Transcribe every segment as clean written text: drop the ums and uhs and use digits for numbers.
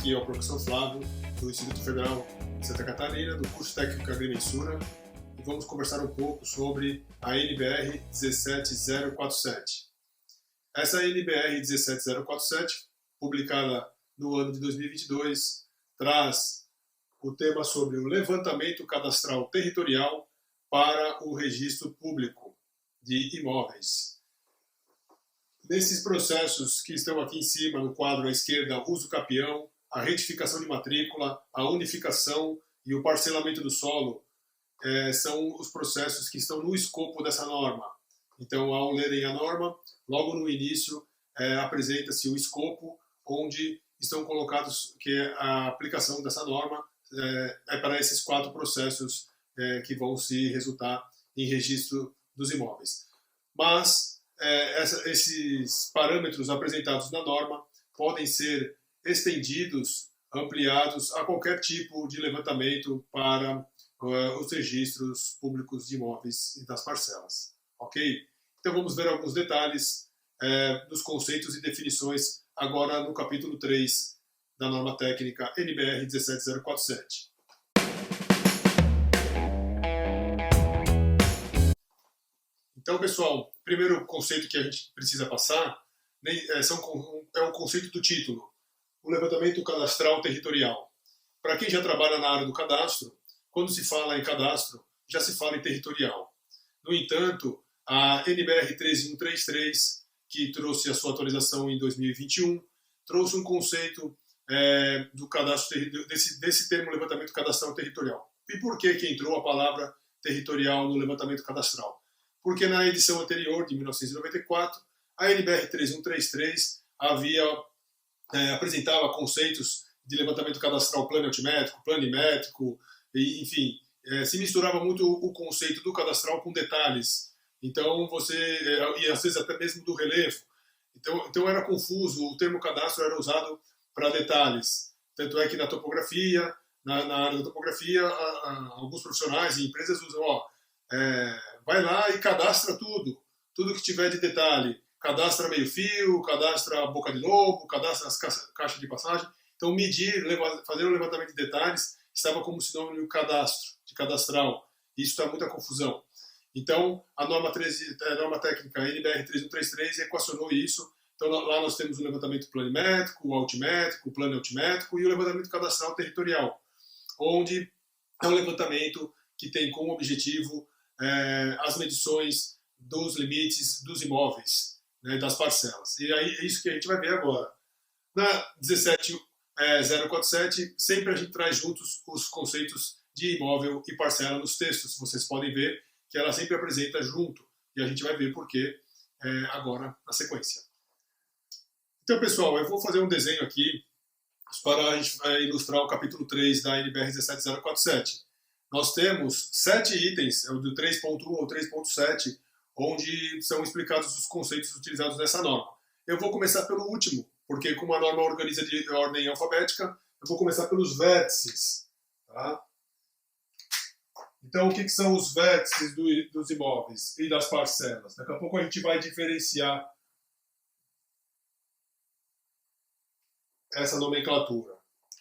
Aqui é o professor Flávio, do Instituto Federal de Santa Catarina, do curso técnico Agrimensura, e vamos conversar um pouco sobre a NBR 17047. Essa NBR 17047, publicada no ano de 2022, traz o tema sobre o levantamento cadastral territorial para o registro público de imóveis. Nesses processos que estão aqui em cima, no quadro à esquerda, uso capião, a retificação de matrícula, a unificação e o parcelamento do solo, são os processos que estão no escopo dessa norma. Então, ao lerem a norma, logo no início apresenta-se o escopo, onde estão colocados que a aplicação dessa norma é para esses 4 processos que vão se resultar em registro dos imóveis. Mas esses parâmetros apresentados na norma podem ser estendidos, ampliados a qualquer tipo de levantamento para os registros públicos de imóveis e das parcelas. Ok? Então vamos ver alguns detalhes dos conceitos e definições agora no capítulo 3 da norma técnica NBR 17047. Então, pessoal, o primeiro conceito que a gente precisa passar é o conceito do título, o levantamento cadastral territorial. Para quem já trabalha na área do cadastro, quando se fala em cadastro, já se fala em territorial. No entanto, a NBR 13133, que trouxe a sua atualização em 2021, trouxe um conceito do cadastro desse termo levantamento cadastral territorial. E por que entrou a palavra territorial no levantamento cadastral? Porque na edição anterior, de 1994, a NBR 3133 apresentava conceitos de levantamento cadastral planimétrico, e, enfim, se misturava muito o conceito do cadastral com detalhes. Então, e às vezes até mesmo do relevo. Então era confuso, o termo cadastro era usado para detalhes. Tanto é que na topografia, na área da topografia, alguns profissionais e empresas usam, vai lá e cadastra tudo que tiver de detalhe. Cadastra meio-fio, cadastra a boca de lobo, cadastra as caixas de passagem. Então, fazer o levantamento de detalhes estava como sinônimo de cadastral. Isso dá muita confusão. Então, a norma técnica NBR 3133 equacionou isso. Então, lá nós temos o levantamento planimétrico, o altimétrico, o plano altimétrico e o levantamento cadastral territorial, onde é um levantamento que tem como objetivo as medições dos limites dos imóveis, né, das parcelas. E aí é isso que a gente vai ver agora. Na 17047, sempre a gente traz juntos os conceitos de imóvel e parcela nos textos. Vocês podem ver que ela sempre apresenta junto, e a gente vai ver por quê agora na sequência. Então, pessoal, eu vou fazer um desenho aqui para a gente ilustrar o capítulo 3 da NBR 17047. Nós temos 7 itens, do 3.1 ao 3.7, onde são explicados os conceitos utilizados nessa norma. Eu vou começar pelo último, porque como a norma organiza de ordem alfabética, eu vou começar pelos vértices. Tá? Então, o que são os vértices dos imóveis e das parcelas? Daqui a pouco a gente vai diferenciar essa nomenclatura.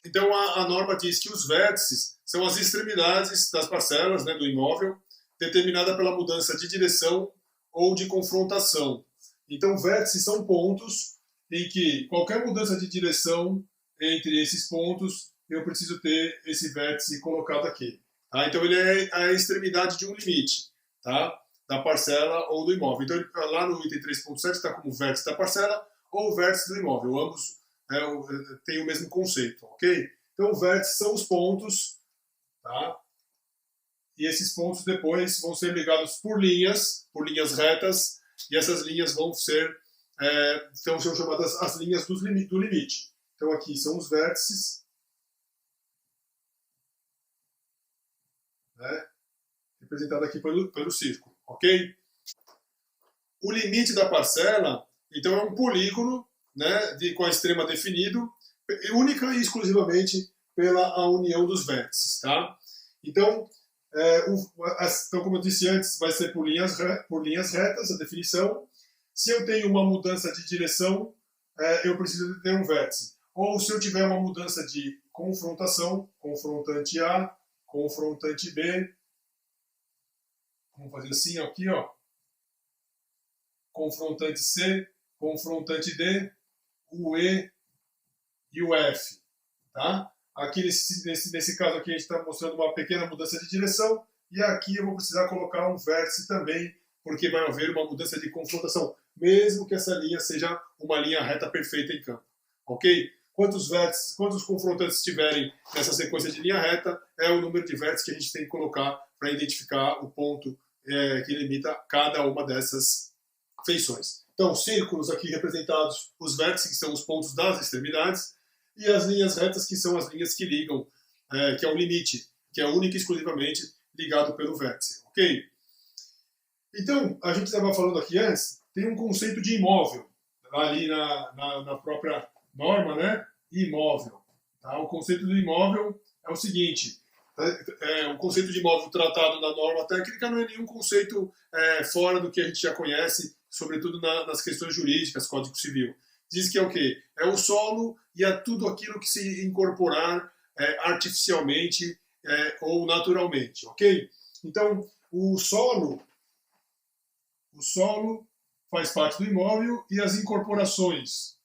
Então, a norma diz que os vértices são as extremidades das parcelas, né, do imóvel, determinada pela mudança de direção ou de confrontação. Então, vértices são pontos em que qualquer mudança de direção entre esses pontos, eu preciso ter esse vértice colocado aqui. Tá? Então, ele é a extremidade de um limite, tá? Da parcela ou do imóvel. Então, lá no item 3.7 está como vértice da parcela ou vértice do imóvel. Ambos têm o mesmo conceito, ok? Então, vértices são os pontos, tá? E esses pontos depois vão ser ligados por linhas retas, e essas linhas são chamadas as linhas do limite. Então, aqui são os vértices, né? Representado aqui pelo círculo, ok? O limite da parcela, então, é um polígono, né, com a extrema definido, única e exclusivamente pela união dos vértices, tá? Então, como eu disse antes, vai ser por linhas retas a definição. Se eu tenho uma mudança de direção, eu preciso ter um vértice. ou se eu tiver uma mudança de confrontação, confrontante A, confrontante B, vamos fazer assim aqui, ó, confrontante C, confrontante D, o E e o F, tá? Aqui nesse caso aqui a gente está mostrando uma pequena mudança de direção, e aqui eu vou precisar colocar um vértice também, porque vai haver uma mudança de confrontação, mesmo que essa linha seja uma linha reta perfeita em campo, ok? Quantos vértices, quantos confrontantes tiverem nessa sequência de linha reta, é o número de vértices que a gente tem que colocar para identificar o ponto que limita cada uma dessas feições. Então, círculos aqui representados, os vértices, que são os pontos das extremidades, e as linhas retas, que são as linhas que ligam, que é o limite, que é única e exclusivamente ligado pelo vértice, ok? Então, a gente estava falando aqui antes, tem um conceito de imóvel, ali na própria norma, né? Imóvel. Tá? O conceito do imóvel é o seguinte, o conceito de imóvel tratado na norma técnica não é nenhum conceito fora do que a gente já conhece, sobretudo nas questões jurídicas, Código Civil. Diz que é o quê? É o solo e é tudo aquilo que se incorporar artificialmente ou naturalmente, ok? Então, o solo faz parte do imóvel e as incorporações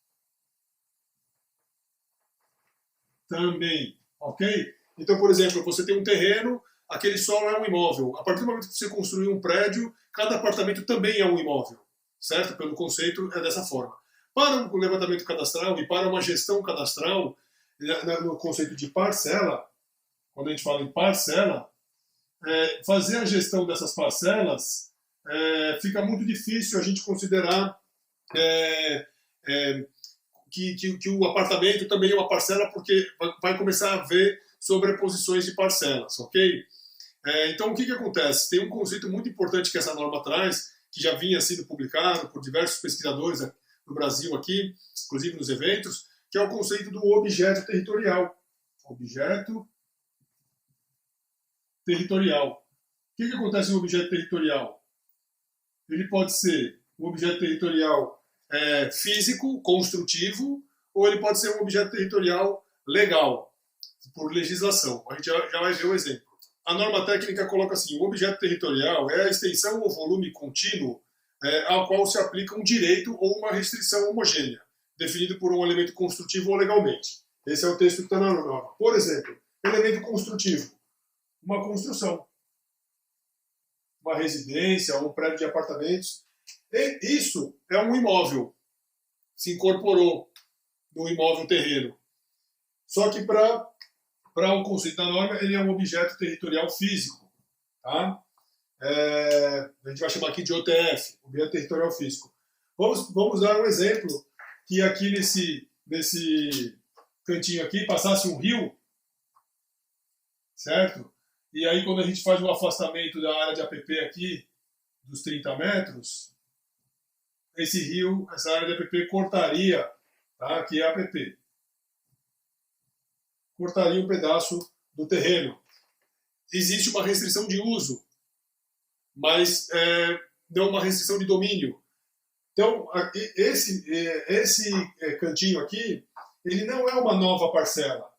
também, ok? Então, por exemplo, você tem um terreno, aquele solo é um imóvel. A partir do momento que você construir um prédio, cada apartamento também é um imóvel, certo? Pelo conceito é dessa forma. Para um levantamento cadastral e para uma gestão cadastral, no conceito de parcela, quando a gente fala em parcela, fazer a gestão dessas parcelas fica muito difícil a gente considerar que o apartamento também é uma parcela, porque vai começar a haver sobreposições de parcelas, ok? Então, o que acontece? Tem um conceito muito importante que essa norma traz, que já vinha sendo publicado por diversos pesquisadores no Brasil aqui, inclusive nos eventos, que é o conceito do objeto territorial. Objeto territorial. O que acontece no objeto territorial? Ele pode ser um objeto territorial físico, construtivo, ou ele pode ser um objeto territorial legal, por legislação. A gente já vai ver o exemplo. A norma técnica coloca assim: o objeto territorial é a extensão ou volume contínuo ao qual se aplica um direito ou uma restrição homogênea, definido por um elemento construtivo ou legalmente. Esse é o texto que está na norma. Por exemplo, elemento construtivo, uma construção, uma residência, um prédio de apartamentos. E isso é um imóvel, se incorporou no imóvel terreno. Só que para o conceito da norma, ele é um objeto territorial físico. Tá? A gente vai chamar aqui de OTF, objeto territorial físico. Vamos dar um exemplo, que aqui nesse cantinho aqui passasse um rio, certo? E aí quando a gente faz o afastamento da área de APP aqui, dos 30 metros, esse rio, essa área de APP cortaria, tá? Aqui é a APP. Cortaria um pedaço do terreno. Existe uma restrição de uso, mas não uma restrição de domínio. Então, esse cantinho aqui, ele não é uma nova parcela.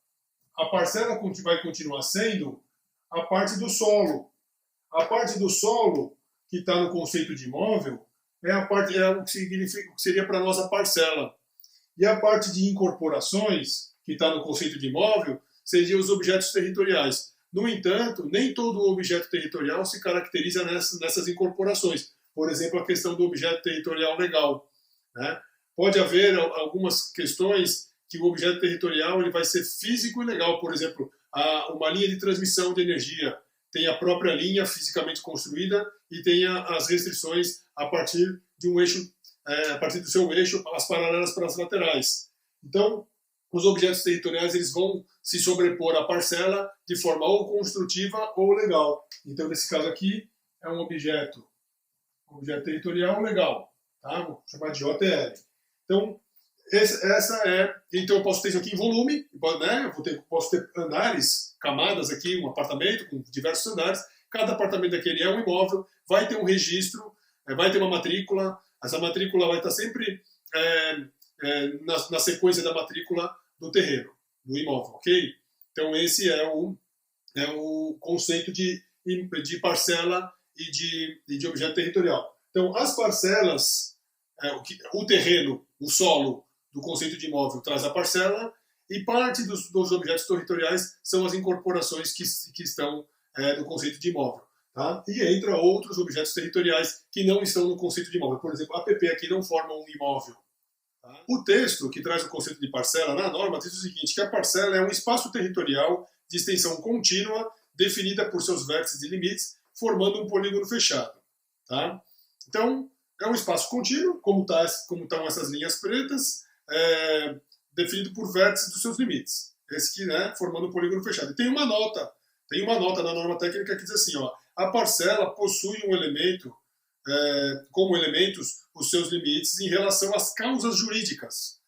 A parcela vai continuar sendo a parte do solo. A parte do solo, que está no conceito de imóvel, é o que significa, o que seria para nós a parcela. E a parte de incorporações, que está no conceito de imóvel, seriam os objetos territoriais. No entanto, nem todo objeto territorial se caracteriza nessas incorporações. Por exemplo, a questão do objeto territorial legal, né? Pode haver algumas questões que o objeto territorial ele vai ser físico e legal. Por exemplo, uma linha de transmissão de energia tem a própria linha fisicamente construída e tem as restrições a partir de um eixo, a partir do seu eixo, as paralelas para as laterais. Então, os objetos territoriais eles vão se sobrepor à parcela de forma ou construtiva ou legal. Então, nesse caso aqui, é um objeto territorial legal, tá? Vou chamar de OTL. Então, então eu posso ter isso aqui em volume, né? Posso ter andares, camadas aqui, um apartamento com diversos andares. Cada apartamento daquele é um imóvel, vai ter um registro, vai ter uma matrícula. Essa matrícula vai estar sempre na sequência da matrícula do terreno, do imóvel, ok? Então esse é o conceito de parcela e de objeto territorial. Então as parcelas, o terreno, o solo do conceito de imóvel traz a parcela, e parte dos objetos territoriais são as incorporações que estão no conceito de imóvel. Tá? E entra outros objetos territoriais que não estão no conceito de imóvel. Por exemplo, a APP aqui não forma um imóvel. Tá? O texto que traz o conceito de parcela na norma diz o seguinte, que a parcela é um espaço territorial de extensão contínua definida por seus vértices e limites, formando um polígono fechado. Tá? Então, é um espaço contínuo, como estão essas linhas pretas, definido por vértices dos seus limites. Esse que, formando um polígono fechado. E tem uma nota na norma técnica que diz assim, ó, a parcela possui um elemento, como elementos, os seus limites em relação às causas jurídicas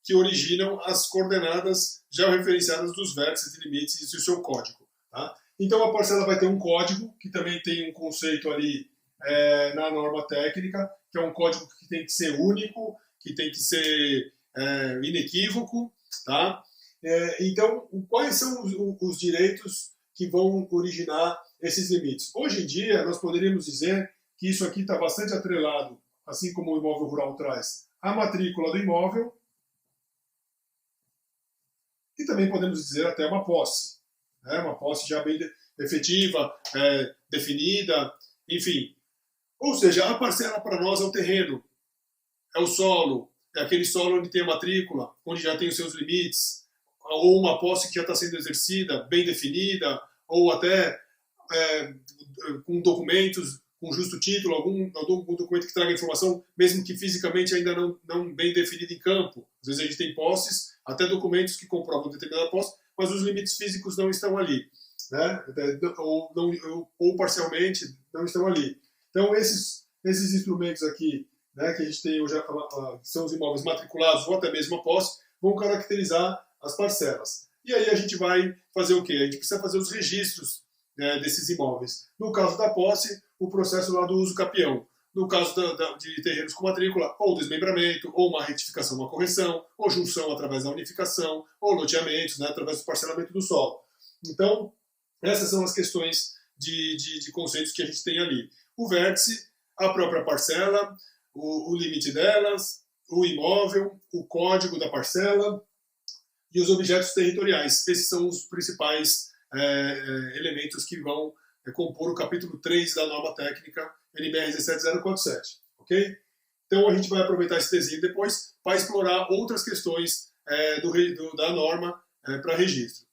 que originam as coordenadas georreferenciadas dos vértices e limites e o seu código. Tá? Então a parcela vai ter um código, que também tem um conceito ali na norma técnica, que é um código que tem que ser único, que tem que ser inequívoco. Tá? Então, quais são os direitos que vão originar esses limites? Hoje em dia, nós poderíamos dizer que isso aqui está bastante atrelado, assim como o imóvel rural traz, à matrícula do imóvel, e também podemos dizer até uma posse. Uma posse já bem efetiva, definida, enfim. Ou seja, a parcela para nós é o terreno, é o solo, é aquele solo onde tem a matrícula, onde já tem os seus limites, ou uma posse que já está sendo exercida, bem definida, ou até com documentos, com justo título, algum documento que traga informação, mesmo que fisicamente ainda não bem definido em campo. Às vezes a gente tem posses, até documentos que comprovam determinada posse, mas os limites físicos não estão ali, né? ou parcialmente não estão ali. Então esses instrumentos aqui, né, que a gente tem hoje, que são os imóveis matriculados ou até mesmo a posse, vão caracterizar as parcelas. E aí a gente vai fazer o quê? A gente precisa fazer os registros desses imóveis. No caso da posse, o processo lá do uso capião. No caso de terrenos com matrícula, ou desmembramento, ou uma retificação, uma correção, ou junção através da unificação, ou loteamentos, né, através do parcelamento do solo. Então, essas são as questões de conceitos que a gente tem ali. O vértice, a própria parcela, o limite delas, o imóvel, o código da parcela e os objetos territoriais. Esses são os principais elementos que vão compor o capítulo 3 da norma técnica NBR 17047. Ok? Então a gente vai aproveitar esse desenho depois para explorar outras questões da norma para registro.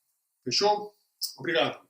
Fechou? Obrigado.